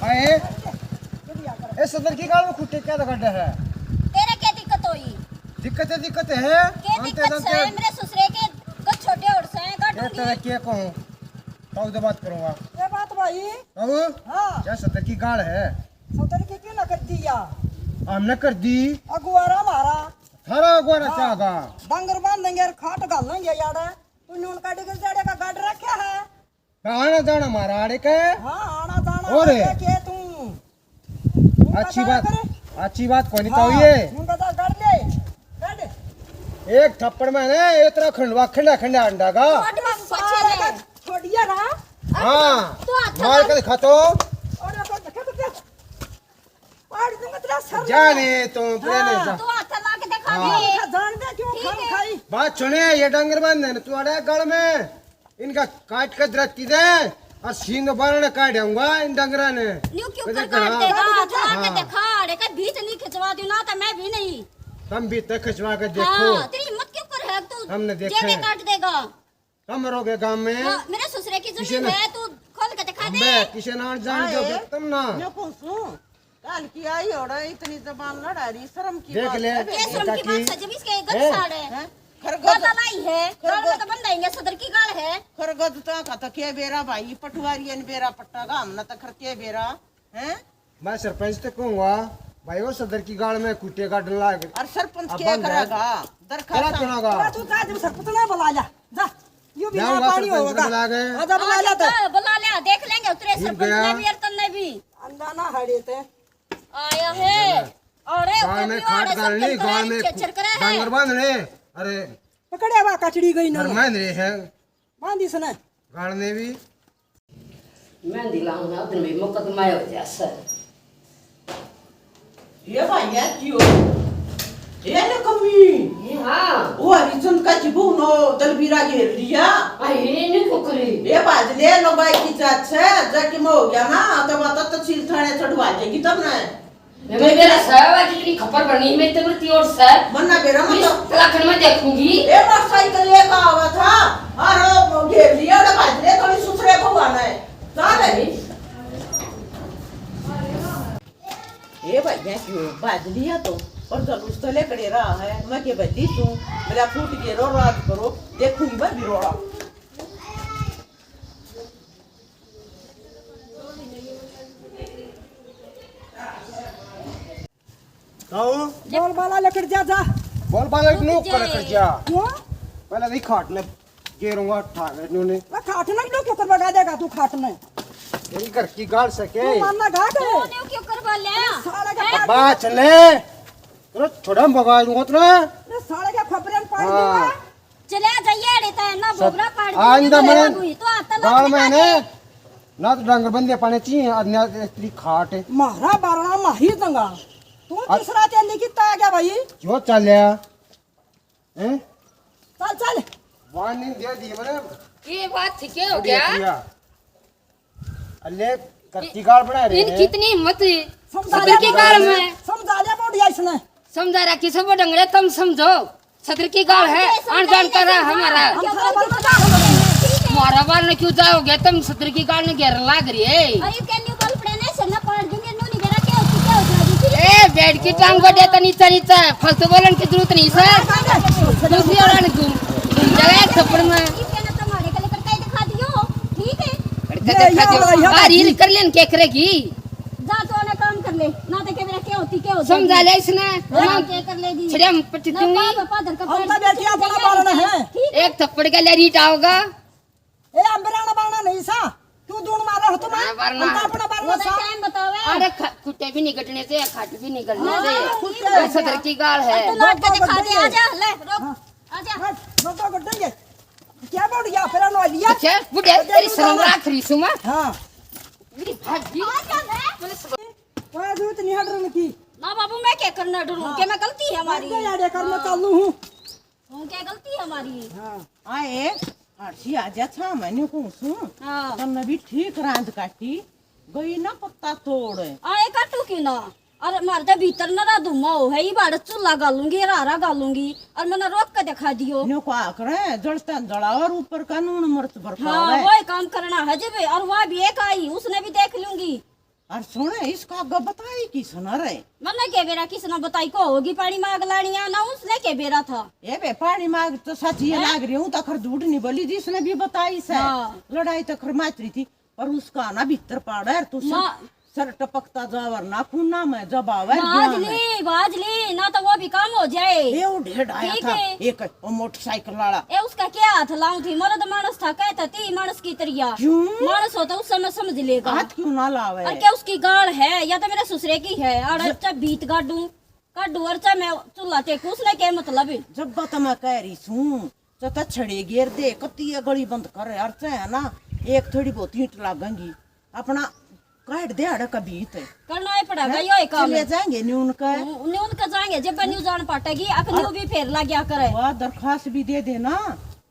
आए ए सदर की गाल में खुट्टे क्या गड्ढा है? तेरे क्या दिक्कत होई? दिक्कत है क्या हम दिक्कत है? मेरे ससुरे के कुछ छोटे और से ये काटूंगी। तेरा क्या कहूं तो दो बात करूंगा। ये बात भाई कहूं हाँ क्या सदर की गाल है? सौतन की क्यों ना कर दिया हमने कर दी अगुवारा मारा थारा गोरा चागा डंगर बांधेंगे और खाट गालेंगे यार तूने उनका डिगर जाड़े का गाड़ रखा है। आना जाना मारा आड़े के हाँ आना जाना और के तू अच्छी बात कोनी तो ये उनका तो गाड़ ले एक थप्पड़ में ने इतना खंडवा खंडा खंडा अंडा का छोड़ बाबू पछे ले। छोड़िया रहा हाँ तू हाथ मार के दिखा तो और को देखा तो क्या पाड़ दूंगा तेरा सर जाने तुम प्रेम जा तू हाथ ला के दिखा हाँ। दे। जान दे क्यों ठीक खाम है। खाई बात सुने ये डंगर बांधे न तुम्हारे गल में इनका काट के दरख्ती दे और सींग बारण काट दूंगा इन डंगरा ने न्यू क्यों कदर कर काट देगा? करा। तू आके हाँ। दिखा रे का बीच नहीं खिंचवा दूं ना तो मैं भी नहीं। तुम भी तक खिंचवा के देखो हाँ तेरी हिम्मत क्यों कर है तू? हमने देखा जेबे है। काट देगा। कम रहोगे गांव में हाँ, मेरे ससुरे की किसी जमीन ने- है तू खोल के दिखा दे। अबे किसी नार जान जो तुम ना मैं पूछूं काल की आई और इतनी जबान लड़ा रही शर्म की देख बात ले। है। ये शर्म की बात है जब इसके है? गल साड़ है। हैं? गाल खरगोश लाई है। गाल में तो बंधाएंगे सदर की गाल है। खरगोश तो का तो के बेरा भाई पटवारी ने बेरा पट्टा गा हमने तो खर के बेरा हैं मैं सरपंच तक कहूंगा भाई वो सदर की गाड़ में कुटे का डला है और सरपंच अब क्या बंद है। करेगा क्या दरखास्त चुनागा तू का जब सरपंच ने बुला जा जा यू भी जाऊंगा पानी सरपंच होगा बुला गए। आजा बुला ले तो बुला ले देख लेंगे उतरे ठीक सरपंच गया। ने भी अरतन ने भी अंडा ना हड़े ते आया है। अरे गाड़ में खाट गाड़नी गाड़ में चेचर करे है। डंगर बांधने अरे पकड़े वा कचड़ी गई ना घर में रहे हैं बांधी सने गाड़ने भी मेहंदी लाऊंगा उधर भी मुकदमा हो जा सर ये भाई है क्यों ये न कमी ये हाँ वो हरिचंद का जिबू नो दलबीरा घेर लिया ये नहीं कुकरी ये बाजले लो भाई की जात से जाके मैं हो गया ना तो बात तो सील थाने चढ़वा देगी तब ना मैं मेरा सहवा जितनी खबर बनी मैं तो मृत्यु और सर मन्ना बेरा इस मतलब तलाखन में देखूंगी ये मोटरसाइकिल लेकर आवा था और घेर लिया और बाजले थोड़ी सुसरे को आना है जाने ये भैया क्यों बाज लिया तो और जलूस तो लेकर रहा है मैं के बदी तू मेरा फूट के रो रात करो देखूंगी मैं भी रोड़ा कहूं बोल बाला लेकर जा जा बोल बाला नो कर कर जा क्यों पहले नहीं खाट ने गेरूंगा ठाक इन्होंने मैं खाटना क्यों क्यों कर बगा देगा तू खाटने तेरी घर की गाड़ सके तू मानना घा के तू ने क्यों करवा ले? साले का बात चले तो छोड़ा भगा दूंगा तो ये साले का खबरें पड़ दूंगा हाँ। चले जाइए रे ता ना बोगरा पाड़ दी आंदा मने तो आता गाड़ में ने ना तो डंगर बंदे पाने चाहिए और ना तेरी खाट है मारा बारना माही दंगा तू तीसरा तेली की ता गया भाई जो चलिया हैं चल चल वार्निंग दे दी मैंने ये बात ठीक है हो गया अल्ले करती गाड़ बना रहे इन हैं कितनी हिम्मत समझा सदर की गाल में समझा ले बोडिया इसने समझा रहा कि सब डंगरे तुम समझो सदर की गाल है अनजान कर रहा हमारा हम सारा बाल बता मारा बार ने क्यों जाओगे तुम सदर की गाल ने घेर लाग रही है अरे के न्यू बल पड़े ने सन्ना पाड़ दूंगे नो नहीं मेरा क्या हो गया ए बेड की टांग को देता नीचा नीचा फलतू बोलन की जरूरत नहीं सर दूसरी और घूम जाए थप्पड़ में इसके ना तुम्हारे के लेकर कहीं दिखा दियो ठीक है बारी कर लेन क्या करेगी जा तो ना काम कर ले ना तो के मेरा क्या होती समझा ले इसने हाँ, क्या कर लेगी छड़े हम पट्टी ना दूंगी पापा धर का हम तो बेटी अपना बारना है ठीक एक थप्पड़ का ले रीट आओगा ए अंबराना बारना नहीं सा तू दून मारा हो तुम हाँ, बारना। हम तो अपना वो बारना तो सा टाइम बतावे अरे खुट्टे भी निकटने से खाट भी निकलने हाँ, से ठीक ये सदर की गाल है तो लौट के दिखा दे आजा ले रोक आजा मैं तो गड्ढेंगे क्या बोडिया फिर नो लिया अच्छा बुढ़े तेरी शर्म राख रही सुमा हां मेरी भाभी आजा ले कोई जरूरत नहीं हटने की ना बाबू मैं क्या करना डरूं क्या मैं गलती है हमारी मैं यार कर मैं चालू हूं हूं क्या गलती है हमारी हां आए आरसी आजा था मैंने पूछूं हां तुमने भी ठीक रांध काटी गई ना पत्ता तोड़ आए काटू क्यों ना और मार दे भीतर ना रा धुमा हो है ही बाड़ चूल्हा गालूंगी रारा गालूंगी और मैंने रोक के दिखा दियो न्यो को आकरे जड़ता जड़ा और ऊपर का नून मिर्च बरफा हाँ है वही काम करना है जब और वह भी एक आई उसने भी देख लूंगी और सुने इसका आगे बताई कि सुना रे मैंने के बेरा किसने बताई को होगी पानी मांग लानिया ना उसने के बेरा था। ए बे पानी मांग तो सच ये लाग रही हूँ तो खर झूठ नहीं बोली जिसने भी बताई से हाँ। लड़ाई तो खर मात्री थी पर उसका ना भीतर पाड़ा है तू सर टपकता जावर ना खूना में जबाव है बाजली ना तो वो भी काम हो जाए। ये वो ढेर आया ठीक था है। एक वो मोटरसाइकिल वाला ए उसका क्या हाथ लाऊं थी मर्द मानस था कहता थी मानस की तरिया क्यों मानस होता उस समय समझ लेगा। हाथ क्यों ना लावे और क्या उसकी गाड़ है या तो मेरे ससुरे की है और अच्छा बीत काटू और चाहे मैं चूल्हा टेकू उसने क्या मतलब है। जब बात मैं कह रही हूँ तो छड़े घेर दे कत्ती ये गली बंद कर यार है ना एक थोड़ी बहुत ईंट लागेंगी अपना काट दे अड़ा का बीत करना ही पड़ेगा यो काम ले जाएंगे न्यून का जाएंगे जब न्यू जान पाटेगी अपनी भी फेर ला गया करे वाह दरखास्त भी दे देना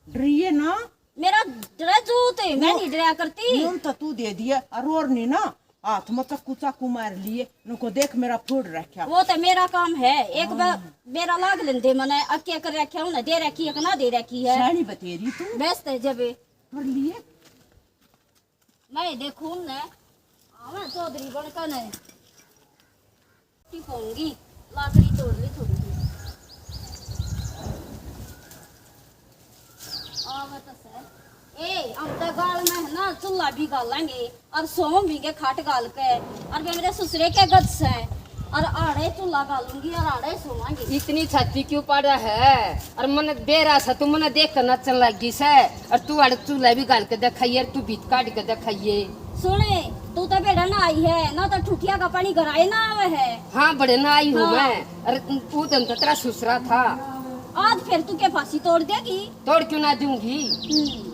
डरिए ना मेरा डरा जूत है मैं नहीं डरा करती न्यून तो तू दे दिया और नहीं ना हाथ में चक्कू चाकू मार लिए उनको देख मेरा फूड रखा वो तो मेरा काम है एक बार मेरा लाग लेंदे मैंने अक्के कर रखा हूं ना दे रखी है ना दे रखी है सानी बतेरी तू बेस्ट है जब कर लिए मैं देखूं ना मैं चौधरी बनकर ने टिपोंगी लाकड़ी तोड़ ली थोड़ी सी आवत से ए हम तो गाल में है ना चूल्हा भी गालेंगे और सोम भी के खाट गाल के और मेरे ससुरे के गद से और आड़े चूल्हा गालूंगी और आड़े सोवांगी। इतनी छाती क्यों पड़ा है और मन बेरा सा तू मन देख कर नचन लगी से और तू अड़ चूल्हा भी गाल के दिखाइए तू बीत काट के दिखाइए। सुने तू तो बेड़ा ना आई है ना तो ठुठिया का पानी गराए ना आवे है। हाँ बड़े ना आई हूँ हाँ। मैं अरे तू तो तेरा ससुरा था आज फिर तू के फांसी तोड़ देगी तोड़ क्यों ना दूंगी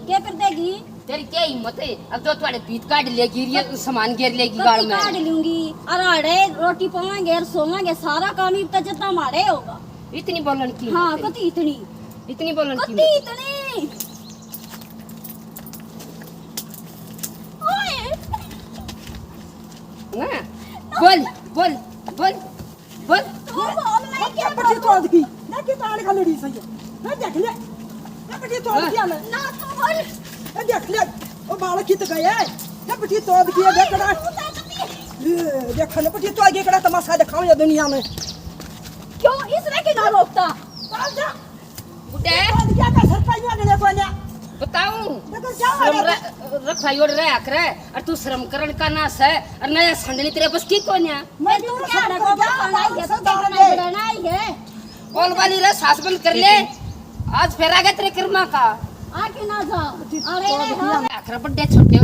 क्या कर देगी तेरी क्या हिम्मत है अब तो तुम्हारे बीत काट लेगी ये सामान घेर लेगी गाड़ में काट लूंगी और आड़े रोटी पावांगे और सोवांगे सारा काम ही तो जितना हमारे होगा। इतनी बोलन की हाँ कती इतनी बोलन की कती इतनी ओए हाँ, बोल बोल बोल बोल तू बोल नहीं क्या पटी तोड़ की ना कि ताड़ का लड़ी सही है ना देख ले ना पटी तोड़ की ना ना तू बोल ना देख ले ओ बाल कित गए ना पटी तोड़ की देखड़ा देख ले पटी तोड़ के कड़ा तमाशा दिखाऊं ये दुनिया में क्यों इसने की ना रोकता चल जा बुड्ढे तोड़ क्या का सरपंच ने को ने बताऊं देखो जाओ शर्म रखाई और रे आखरे और तू श्रम करण का नास है और नया संडनी तेरे बस की कोन्या मैं तू क्या रखो बनाई है तो देखना बनाई है बोल वाली रे सास बंद कर ले आज फेर आ गया तेरे कर्मा का आके ना जा अरे रे आखरा बड्डे छोटे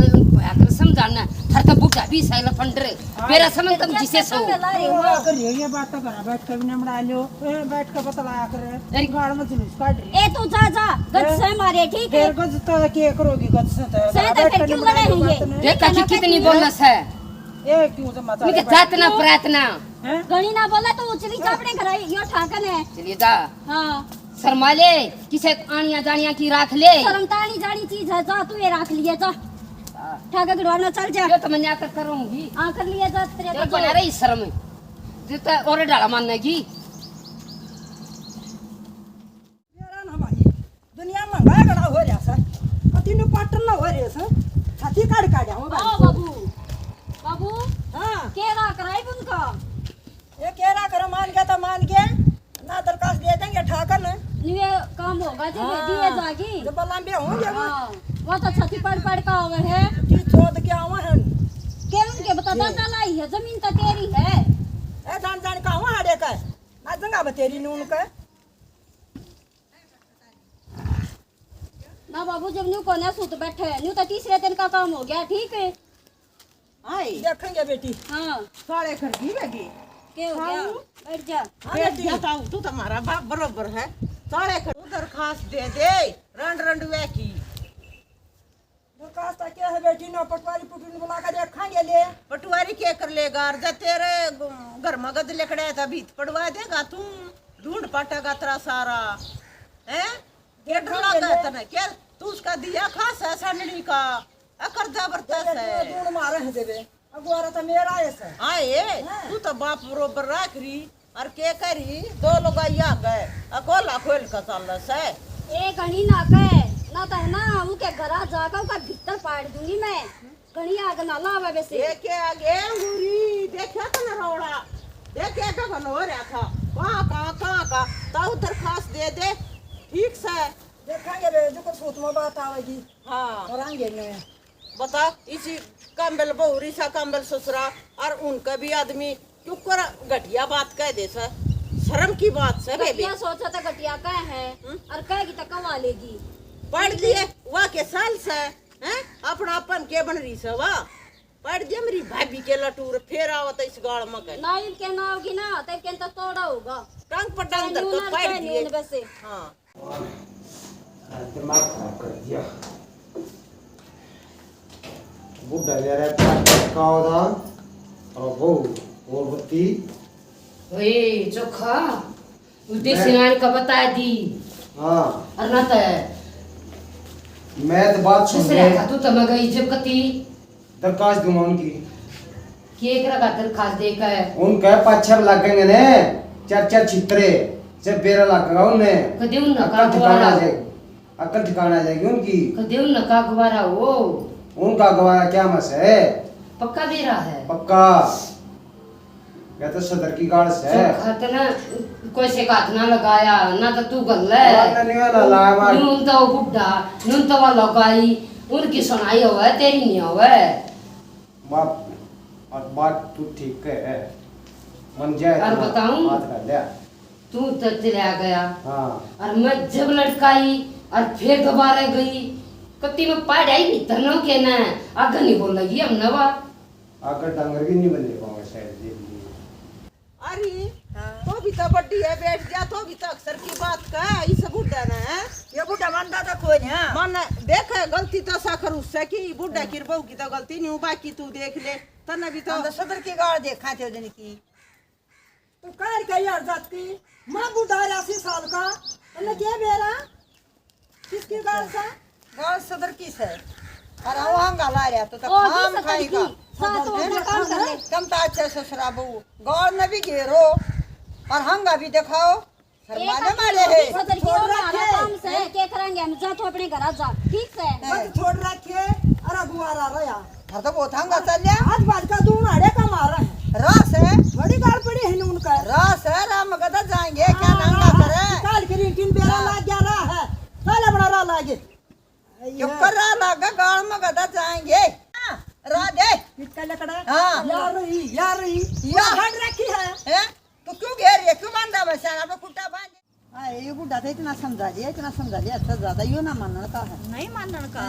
आखरा समझाना हर का बुढ़ा भी साइला फंडरे मेरा समझ तुम जिसे सो कर ये बात तो घर बैठ कर भी ना लो बैठ कर बतलाया करे गाड़ में जुलूस काट रही ए तू जा जा गद से मारे ठीक है फिर गज तो के करोगी गज से तो सही तो फिर क्यों लड़े हैं ये देखा कि कितनी बोलस है ए क्यों से मत मैं जातना प्रार्थना हैं गणी ना बोला तो उचली चापड़े कराई यो ठाकन है। चलिए जा हाँ शर्मा ले किसे आनिया जानिया की राख ले शर्मतानी जानी चीज है जा तू ये रख लिए जा ठाका गिरवाना चल जा ये तो मैं जाकर करूंगी आ कर लिए जा तेरे तेरे बना रही शर्म जितना और डाला माननेगी मेरा ना भाई दुनिया में महंगा गड़ा हो रहा सर कति नु पाटन ना हो रहे सर छाती काट काट आओ ओ बाबू बाबू हां केरा कराई उनका ये केरा कर मान गया तो मान गया ना दरखास्त दे देंगे ठाकर ने ये काम होगा जब दिए जागी जब लंबे होंगे वो हाँ वो तो छती पड़ का हुए है की छोड़ के आवा है के उनके बता दादा लाई है जमीन तो तेरी है ए जान जान का हुआ हड़े का ना जंगा बतेरी नून का ना बाबू जब न्यू कोने सूत बैठे न्यू तो तीसरे दिन का काम हो गया ठीक है। आई देखेंगे बेटी हाँ सारे घर की लगी के हो गया बैठ जा बैठ जाता हूँ तू तुम्हारा बाप बरोबर है सारे घर दरखास्त दे दे रंड रंड वे की दरखास्त क्या है बेटी ना पटवारी पुटवारी बुला कर देखेंगे ले पटवारी क्या कर लेगा और जब तेरे घर में गद लेकड़े तभी पड़वा देगा तू ढूंढ पाटेगा तेरा सारा हैं ये ढोला कहता ना क्या तू उसका दिया खास है सनड़ी का अकर जबरदस्त है दूर मारे हैं देवे अगुआरा तो मेरा है सर आए तू तो बाप बरोबर रख रही और के करी दो लोग आ गए अकोला खोल का चल से ए घड़ी ना कहे ना तो है ना उनके घर जाकर उनका भीतर पाड़ दूंगी मैं कहीं आग ना लावे वैसे देखे आगे अंगूरी देखा था ना रोड़ा देखे का बन हो रहा था कहाँ का ताऊ दरखास्त दे दे ठीक से देखेंगे रे जो कुछ में बात आवेगी हाँ करांगे ने बता इसी कंबल बहुरी सा कंबल ससुरा और उनका भी आदमी क्यों कर घटिया बात कह दे सर शर्म की बात से बेबी घटिया सोचा था घटिया कह है और कहेगी तो कमा लेगी पढ़ लिए वाह के साल से हैं अपना अपन के बन रही से वाह पढ़ दिया मेरी भाभी के लटूर फिर आवत इस गाड़ में के ना इनके ना होगी ना तो इनके तो तोड़ा होगा टंग पटंग दर को पढ़ दिए वैसे हाँ दिमाग खराब कर दिया बुढ़ा ले रहा है का होता और वो और बत्ती ओए चोखा उल्टी सिनान का बता दी हाँ और ना तो मैं तो बात सुन ससुरे रहे का तू तो मगई जब कती दरखास्त दूंगा उनकी के करा का दरखास्त दे का है उनका पाछे लगेंगे ने चार छितरे से बेरा लगेगा उन्हें कदे उन का अक्ल ठिकाना गवारा आ जाएगी अक्ल ठिकाना आ जाएगी उनकी कदे उन का गवारा वो उनका गवारा क्या मस है पक्का दे रहा है पक्का या तो सदर की गाड़ से चोखा तो ना कोई से हाथ ना लगाया ना तो तू गल ना नहीं वाला लाया मार नून तो बुड्ढा नून तो वो लगाई उनकी सुनाई होवे तेरी नहीं होवे बाप और बात तू ठीक है मन जाए और तो बताऊं? बात कर लिया तू तो चला गया हाँ और मैं जब लटकाई और फिर दोबारा गई कत्ती में पढ़ाई भी तनो के ना आगे नहीं बोल लगी हम नवा आकर डांगर भी नहीं बने पाऊंगा शायद देख लिए अरे तो भी तो बड्डी है बैठ जा तो भी तो अक्सर की बात का इस बुढ़ा ना है ये बुढ़ा मानता तो कोई नहीं मन देख गलती तो साखर उससे की बुढ़ा की बहू की तो गलती नहीं बाकी तू देख ले तने भी तो हम तो सदर की गाड़ देखा थे दिन की तो कार का यार जाती मां बुढ़ा 80 साल का अल्लाह क्या बेरा किसकी गाड़ सा गाड़ सदर की से और वहां गाला रहा तो ओ, जी खाम सदर खाएगा की। साथ वो अपना काम कर ले। कम ता अच्छे ससुरा बहू गाड़ में भी घेरो और हंगा भी दिखाओ शर्माने मारे है सदर की और हमारा काम से क्या करेंगे हम जा तो अपने घर जा ठीक है बस छोड़ रखे और अगुआरा रहा घर तो बहुत हंगा चल लिया आज बाद का दूर आड़े का मारा है रस है बड़ी गाड़ पड़ी है उनका रस है राम गदा जाएंगे क्या नंगा करे काल के रिंटिन बेरा लाग गया रहा है साला बड़ा रहा लागे क्यों कर रहा लागा गाड़ में गदा जाएंगे राधे किसका लकड़ा हां यार हट रखी है तो क्यों घेर ये क्यों बांधा बसाना तो कुत्ता बांध ये बुढ़ा तो इतना समझा लिया अच्छा ज्यादा यो ना मानने का है नहीं मानने का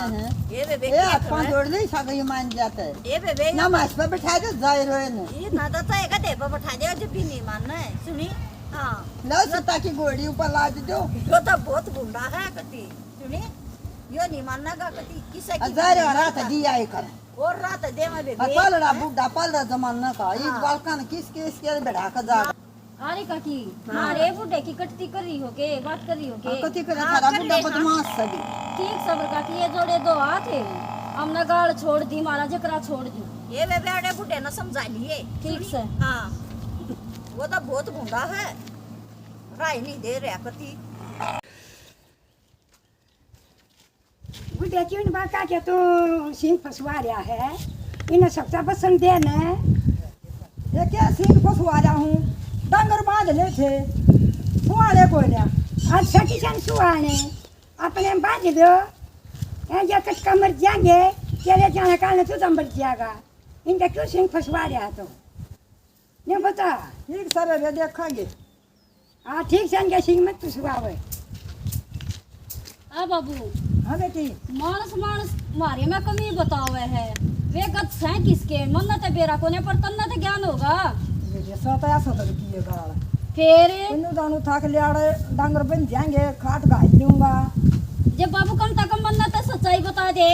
ये बेबे ये अपन जोड़ ले सगा ये मान जाता है ये बेबे ना मास पे बैठा दे जाए रोए ने ये ना तो एक दे पर बैठा दे जब भी नहीं मानना है सुनी हां लो सत्ता की गोड़ी ऊपर लाद दो यो तो बहुत गुंडा है कति सुनी यो नहीं मानना का कति किसे की हजार रात दिया है कर और रात दे में बेबे पल रहा बुढ़ा पल रहा जमाना का इस बालकन किस के बैठा कर जा अरे काकी मारे बुढ़े की कटती कर रही हो के बात कर रही हो के कति करे सारा बुढ़ा बदमाश सभी ठीक सबर काकी ये जोड़े दो हाथ है हमने गाड़ छोड़ दी मारा जकरा छोड़ दी ये बेबे अड़े बुढ़े ना समझा लिए ठीक से हाँ वो तो बहुत गुंडा है राय नहीं दे रहा कति बुढ़िया क्यों बाका के तो सिंह फसवा रहा है इन्हें सबसे पसंद है ना ये क्या सिंह फसवा रहा हूँ डंगर बांध ले थे सुहाने को ना आज सटी सन सुहाने अपने बाज दो या कट कमर जाएंगे चले जाने का तो दम बढ़ जाएगा इनका क्यों सिंह फसवा रहा तो नहीं बता ठीक सर रे देखेंगे हाँ ठीक से इनके सिंह मत फसवावे आ बाबू हाँ बेटी मानस मानस मारे में कमी बतावे है वे गत से किसके मन ते बेरा कोने पर तन्ना ते ज्ञान होगा ये सताया सतर की ये गाड़ा फिर इन्हों दानू थाक ले आड़े डंगर बन जाएंगे खाट गाय लूंगा जब बाबू कम तक मन ते सच्चाई बता दे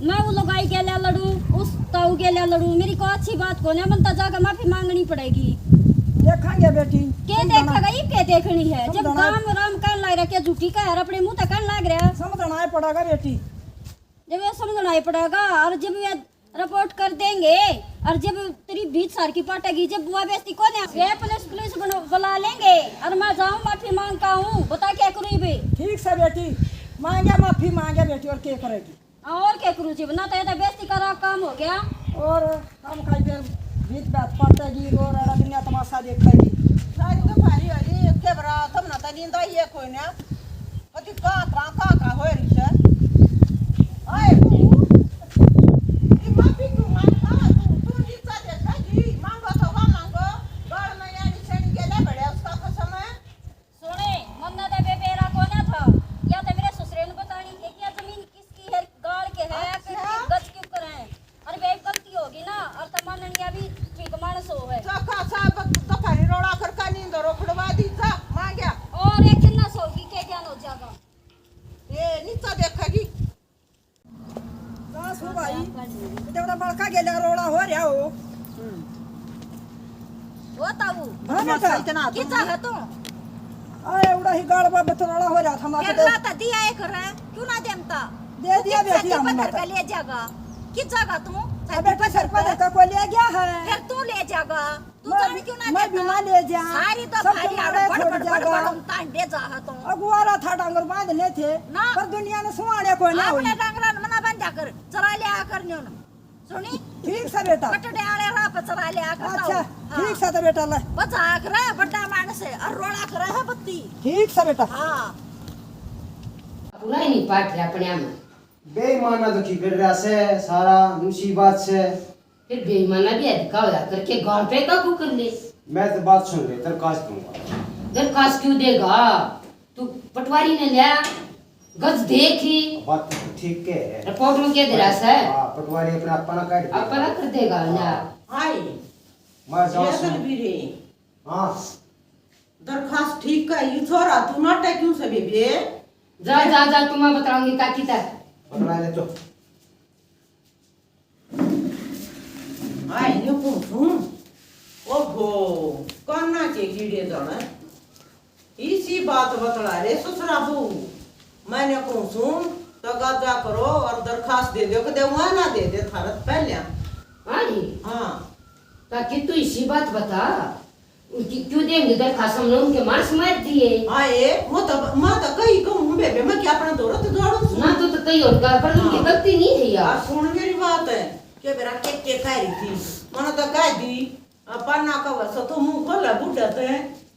मैं वो लगाई के लिए लड़ू उस ताऊ के लिए लड़ू मेरी को अच्छी बात कोने बनता जाकर माफी मांगनी पड़ेगी देखेंगे बेटी के देखेगा ये के देखनी है जब गाम राम कहने लग रहा क्या झूठी का है अपने मुंह तक कहने लग रहा समझना ही पड़ेगा बेटी जब ये समझना ही पड़ेगा और जब ये रिपोर्ट कर देंगे और जब तेरी 20 साल की पटेगी जब बुआ बेइज्जती कौन है ये पुलिस बुला लेंगे और मैं जाऊं माफी मांगता हूं बता क्या करूं बे ठीक से बेटी मांगे माफी मांगे बेटी और क्या करेगी और क्या करूँ जी ना तो ये तो बेइज्जती करा काम हो गया। और हम खाई फिर बीत बात पड़तेगी रो रहा दुनिया तमाशा देखेगी। सारी तो भारी वाली के बरा तब ना तनी दा ये कोई ना पति का होय री से आए बू ई माफी तू मान का तू नीचा देखा जी मांगो तो का मांगो गाल में यानी छेड़ गेले बड़े उसका कसम है। सुने मन्ना दे बेबेरा को ना था या तो मेरे ससुरे ने बतानी है कि ये जमीन किसकी है गाड़ के है कि गज क्यों कराए। अरे बेब गलती होगी ना और तमाननिया भी ठीक मानस हो है। सखा साहब तो भारी रोड़ा कर का नींद रोखड़वा दी था मांगया और एक दिन ना सोगी के ज्ञान हो जाएगा। ये नीचा देखेगी कहाँ सो भाई तेरा बड़का गेला रोड़ा हो रहा हो। वो ताऊ हाँ बेटा इतना की चाह तू आए उड़ा ही गाड़वा बतरोड़ा हो रहा था माके केरला ता दिया एक रहा क्यों ना देमता दे दिया बेटी हमने पत्थर का ले जाएगा कि जाएगा तू बेटा सरपंच का को ले गया है फिर तू ले जाएगा तू जान क्यों ना मैं बिना ले जा सारी तो सब भारी तुम्हारे आड़ छोड़ बड़ जाएगा। तांडे जाहा तू अगुआरा था डांगर बांधने थे ना। पर दुनिया ने सुहाने को ना हुई। अपने डांगरा मना बन जाकर चरा ले आकर न्यों सुनी ठीक से बेटा कटड़े आले रा पचरा ले आकर अच्छा ठीक से तो बेटा ले बचा कर बड़ा मानस है और रोड़ा कर है बत्ती। ठीक से बेटा हां पूरा ही नहीं पाट रहा अपने में बेईमाना तो की कर रहा से सारा मुसीबत से। फिर बेईमाना भी अधिका हो जाकर के घर पे काबू कर ले। मैं तो बात सुन ले दरखास्त दूंगा। दरखास्त क्यों देगा तू पटवारी ने लिया गज देखी बात तो ठीक के है। रिपोर्ट में क्या दे रहा है हाँ पटवारी अपना अपना काट अपना कर देगा ना। आई मैं जाऊँ ये सुन। भी रे हाँ दरखास्त ठीक का ये छोरा तू नाटक क्यों से बेबे जा जा जा तुम्हें बताऊंगी का किता पटवा ले तो आई ने पूछूं ओहो कन्ना के कीड़े जाना इसी बात बतला रे ससुरा बहू मैंने पूछूं तो गाजा करो और दरखास्त दे दो कि दे वहाँ ना दे दे थारत पहले आई हाँ ताकि तू इसी बात बता उनकी क्यों देंगे दरखास्त हमने उनके मार्क्स मार दिए आए मैं तो कहीं कहूँ बेबे मैं क्या अपना दौड़ा तो दौड़ू ना तो कई और का पर उनकी गलती नहीं है यार। सुन मेरी बात है के बेरा के कह रही थी मैंने तो कह दी पन्ना का वैसा तो मुंह खोला बुढ़ा थे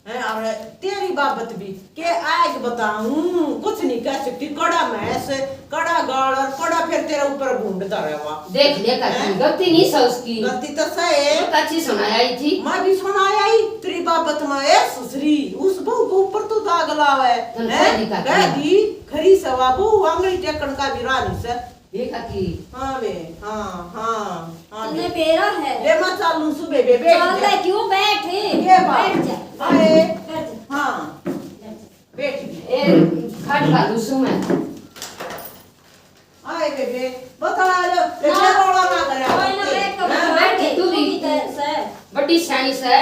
है और तेरी बाबत भी के आज बताऊं कुछ नहीं कह सकती कड़ा मैस कड़ा गाल और कड़ा फिर तेरे ऊपर घूंढता रहेगा देख ले का गलती नहीं सा उसकी गलती तो सही अच्छी सुनाई थी मैं भी सुनाया ही तेरी बाबत में ए सुसरी उस बहू के ऊपर तो दाग लावे कह दी खरी सवा बहू आंगली टेकन का भी रानी से देखा कि हाँ बे हाँ तूने बेरा है ले मैं चालू सुबह बेबे चल ले क्यों बैठे ये बात बैठ जा अरे बैठ जा हाँ बैठ गई ए खाट का दूसू में आए बेबे बता लो ले रोड़ा ना करे कोई ना बैठ कर हाँ, बैठ तू भी से बड़ी शानी से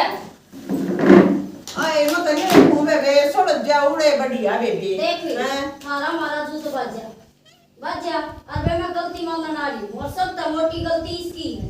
आए मैं तो नहीं घूमे बे छोड़ जा उड़े बढ़िया बेबी देख ले हैं? मारा मारा जूस बच जा अरे मैं गलती मानना ना रही और सब तो मोटी गलती इसकी है।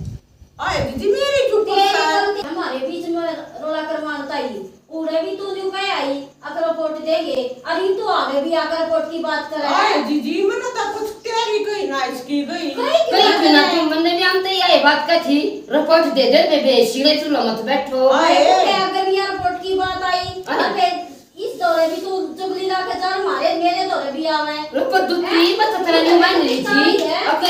आए दीदी मेरी चुप तेरी गलती हमारे बीच में रोला कर मानता ही उड़े भी तू न्यू कह आई अगर रिपोर्ट देंगे अरे तू आगे भी आकर रिपोर्ट की बात करे आए दीदी मैंने तो कुछ तेरी गई ना इसकी गई कई बिना तुम मन में आमते ये बात का थी रिपोर्ट दे दे बेबे सीढ़े चूल्हा मत बैठो आए अगर भी रिपोर्ट की बात आई और फिर इस दौरे भी तू चुगली ला के चल मारे मेरे दौरे भी आवे रुपा दुत्ती मत तेरा नहीं मान रही थी अब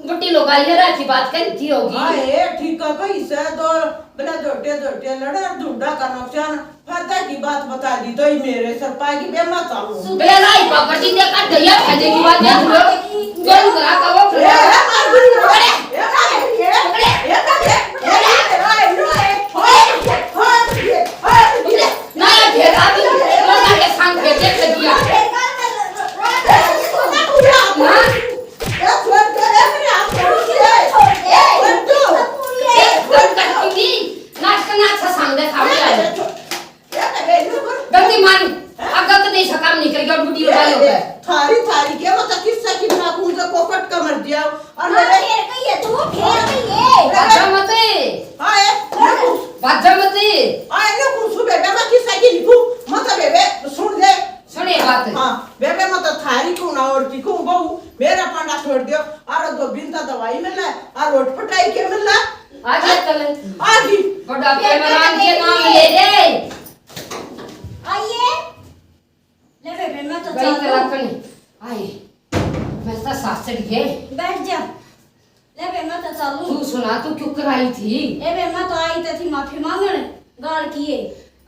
बड़ी लोग आई रात की बात करी थी होगी आए ठीक है कहीं से दो बिना जोटे जोटे लड़े और ढूंढा का नुकसान फायदा की बात बता दी तो ही मेरे सर पाएगी बेमा चालू बेला लाई पापा जी ने काट दिया फायदे की बात देख लो जोर करा का वो ए मार दूंगी पकड़े ए पकड़े ए पकड़े ए ओए ओए ओए ना घेरा भी लगा के सांग के देख दिया गलती मान अगर तो नहीं काम नहीं करेगा और बुढ़ी हो जाएगा थारी थारी क्या बता किससे कितना कूद को फट का मर दिया और मैं मेरे फेर गई है तू फेर गई है बाजा मते आए बाजा मते आए ना कुछ सुबह मैं किससे की लिखूं मत बेबे सुन ले सुन बड़े बात है। हाँ बेबे मैं तो थारी को ना और की को बहु मेरा पांडा छोड़ दियो और दो बिंता दवाई मिला और रोट पटाई के मिला आ गया कल आगी बड़ा कैमरान के नाम ले रे आइए ले बेबे मैं तो गई चल तेरा कने आई मैं तो सास चढ़ गए बैठ जा ले बे मैं तो चलूं तू सुना तू क्यों कराई थी ए बे मैं तो आई थी माफी मांगने गाल किए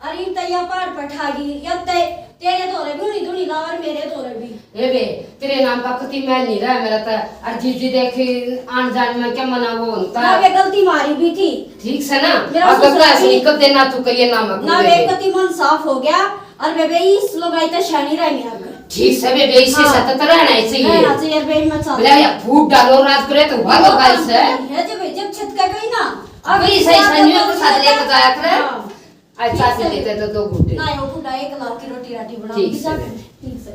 अरे इन तैया पार पठागी यब ते तेरे धोरे भी धुनी लावर मेरे धोरे भी ए बे तेरे नाम का कति मैल नहीं रहा मेरा तो अर्जी जी देखे आन जान में क्या मना वो होता ना वे गलती मारी भी थी ठीक से ना मेरा अब ससुराल क्लास निकल देना तू करिए नाम ना वे कति मन साफ हो गया और बेबे इस लोग आई तो शनि रह मेरा घर ठीक से बे इसी सतत रहना चाहिए ना चाहिए बे मैं चल ले या फूट डालो रात करे तो भागो गाइस है है जब छत का गई ना अभी सही संयोग के साथ लेकर जाया करे हाँ। आज साथ में लेते तो दो घूटे ना यो पूरा 1 लाख की रोटी राटी ठीक बनाऊंगी से। सब ठीक से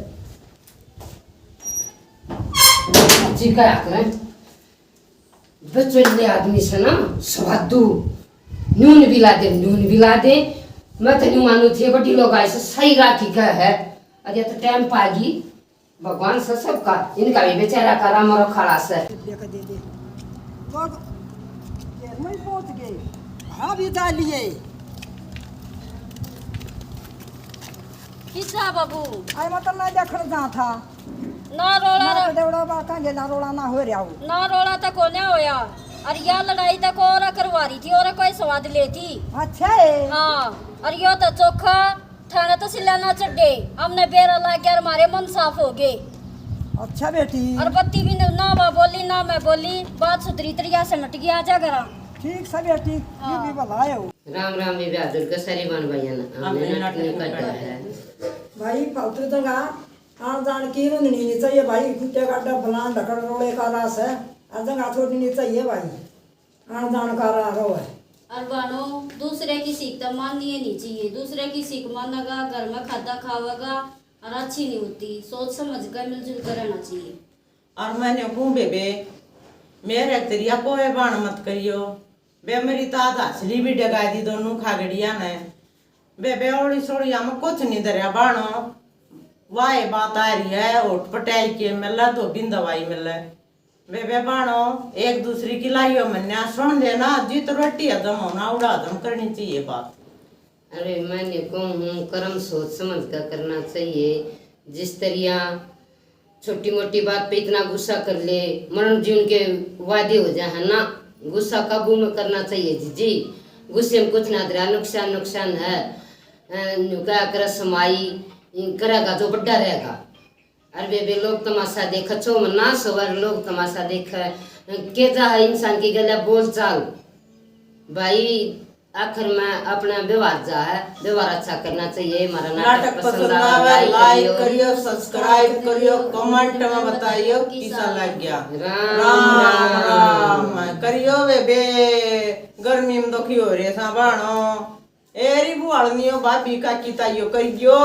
जी क्या करे बच्चे ले आदमी से ना स्वादू नून बिला दे मैं तो नहीं मानू थे बड़ी लोग ऐसे सही राखी का है अरे तो टाइम पागी भगवान से सबका इनका भी बेचारा का राम और खड़ा से लेकर दे दे लोग ये मैं पहुंच गए हाँ भी डालिए किसा बाबू आई मतलब मैं देखने जा था ना रोला ना देवड़ा बाका गेला रोला ना हो रहा हूँ ना रोला तक कोने होया और या लड़ाई तक और करवारी थी और कोई स्वाद लेती अच्छा है हाँ और यो तो चोखा थाने तो सिला ना चढ़े हमने बेरा ला के हमारे मन साफ हो गए अच्छा बेटी और बत्ती भी ना मैं बोली ना मैं बोली बात सुधरी तरिया से मट गया जा करा ठीक सब बेटी ये भी बुलाए हो राम राम भी बहादुर का सारी बन भैया ना हमने नाटने कटा है भाई फालतू दंगा आन जान की नहीं चाहिए भाई कुत्ते का फलान ढकड़ रोड़े का रास है दंगा छोड़नी नहीं चाहिए भाई आन जान का रहा है और बानो दूसरे की सीख तो माननी नहीं चाहिए दूसरे की सीख मानेगा घर में खादा खावेगा और अच्छी नहीं होती सोच समझ कर मिलजुल कर रहना चाहिए और मैंने कहूँ बेबे मेरे तेरिया को है बाण मत करियो बे मेरी ताद असली भी डगा दी दोनों खागड़िया ने बेबे ओड़ी सोड़िया में कुछ नहीं दरिया बाणो वाह बात आ रही है ओट पटाई के मिला तो बिन दवाई मिले बेबे बाणो एक दूसरी की लाइयो मन्या सुन लेना जीत रोटी हजम होना उड़ा हजम करनी चाहिए बात अरे मैंने कहूँ कर्म सोच समझ कर करना चाहिए जिस तरह छोटी मोटी बात पे इतना गुस्सा कर ले मरण जीवन के वादे हो जाए है ना गुस्सा काबू में करना चाहिए जी गुस्से में कुछ ना दरा नुकसान है क्या कर समाई करेगा जो बड़ा रहेगा अरे बे लोग तमाशा देख छो में ना सवर लोग तमाशा देख के जा है इंसान की गला बोल चाल भाई आखिर में अपना व्यवहार जा है व्यवहार अच्छा करना चाहिए हमारा नाटक पसंद आवे लाइक करियो सब्सक्राइब करियो कमेंट में बताइयो कैसा लग गया राम राम करियो बेबे गर्मी में दुखी हो रे सा बाणो एरी बुआलनियो भाभी का किताइयो करियो